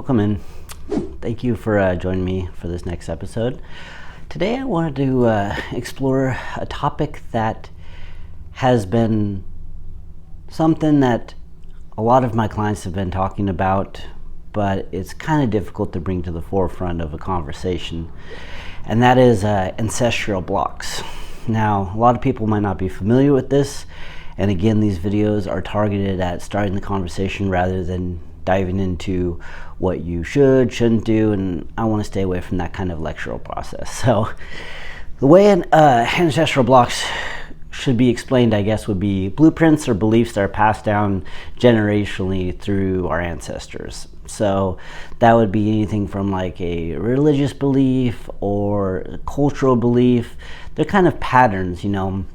welcome in. Thank you for joining me for this next episode. Today I wanted to explore a topic that has been something that a lot of my clients have been talking about, but it's kind of difficult to bring to the forefront of a conversation, and that is ancestral blocks. Now, a lot of people might not be familiar with this, and again, these videos are targeted at starting the conversation rather than diving into what you shouldn't do, and I want to stay away from that kind of lectural process. So the way ancestral blocks should be explained, I guess, would be blueprints or beliefs that are passed down generationally through our ancestors. So that would be anything from like a religious belief or a cultural belief. They're kind of patterns, you know.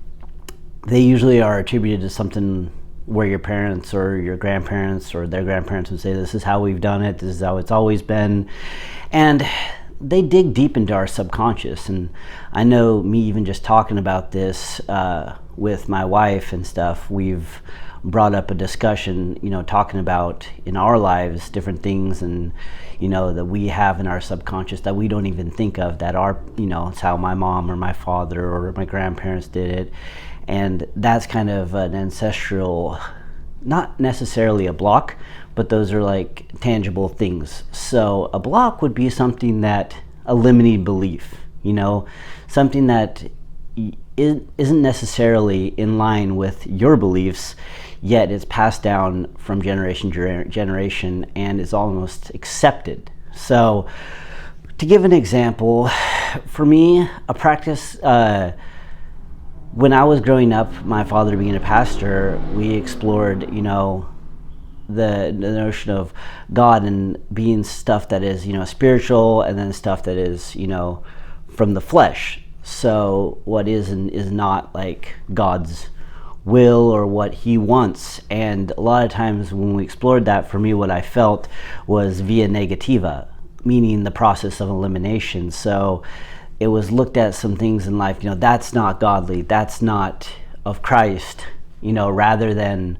They usually are attributed to something where your parents or your grandparents or their grandparents would say, this is how we've done it, this is how it's always been. And they dig deep into our subconscious. And I know me even just talking about this with my wife and stuff, we've brought up a discussion, you know, talking about in our lives different things and, you know, that we have in our subconscious that we don't even think of, that are, you know, it's how my mom or my father or my grandparents did it. And that's kind of an ancestral, not necessarily a block, but those are like tangible things. So a block would be something that, a limiting belief, you know, something that isn't necessarily in line with your beliefs, yet it's passed down from generation to generation and is almost accepted. So to give an example, for me, a practice, when I was growing up, my father being a pastor, we explored, you know, the notion of God and being stuff that is, you know, spiritual, and then stuff that is, you know, from the flesh. So what is and is not like God's will or what he wants. And a lot of times when we explored that, for me, what I felt was via negativa, meaning the process of elimination. So it was looked at some things in life, you know, that's not godly, that's not of Christ, you know, rather than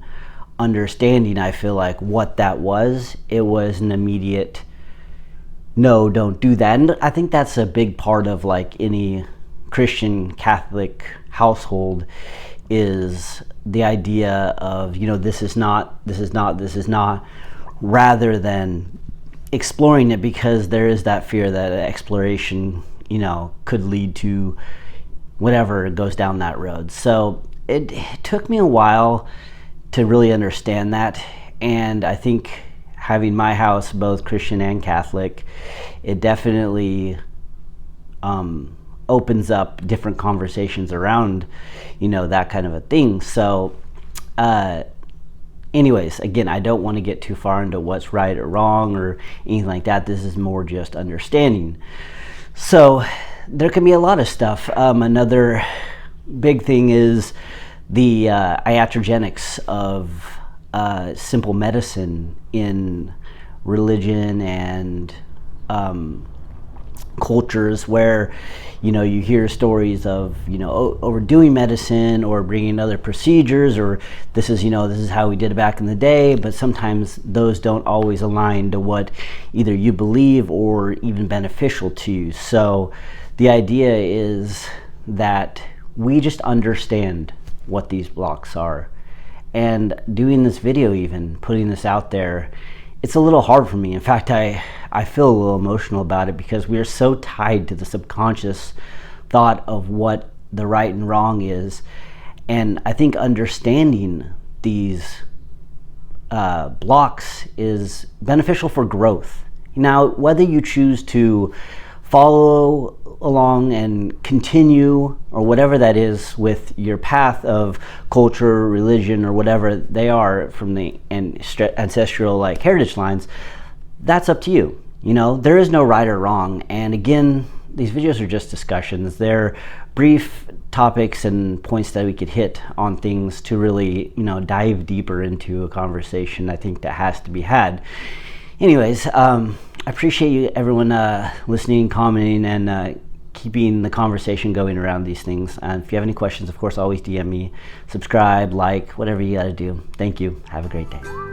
understanding, I feel like, what that was. It was an immediate, no, don't do that. And I think that's a big part of like any Christian Catholic household, is the idea of, you know, this is not, rather than exploring it, because there is that fear that exploration, you know, could lead to whatever goes down that road. So it took me a while to really understand that. And I think having my house both Christian and Catholic, it definitely opens up different conversations around, you know, that kind of a thing. So anyways, again, I don't want to get too far into what's right or wrong or anything like that. This is more just understanding. So there can be a lot of stuff. Another big thing is the iatrogenics of simple medicine in religion and cultures where, you know, you hear stories of, you know, overdoing medicine or bringing other procedures, or this is, you know, this is how we did it back in the day, but sometimes those don't always align to what either you believe or even beneficial to you. So the idea is that we just understand what these blocks are. And doing this video, even putting this out there, it's a little hard for me. In fact, I feel a little emotional about it, because we are so tied to the subconscious thought of what the right and wrong is. And I think understanding these blocks is beneficial for growth. Now, whether you choose to follow along and continue or whatever that is with your path of culture, religion, or whatever they are from the ancestral like heritage lines, that's up to you. You know, there is no right or wrong. And again, these videos are just discussions. They're brief topics and points that we could hit on things to really, you know, dive deeper into a conversation I think that has to be had. Anyways, I appreciate you, everyone, listening, commenting, and keeping the conversation going around these things. And if you have any questions, of course, always DM me, subscribe, like, whatever you got to do. Thank you. Have a great day.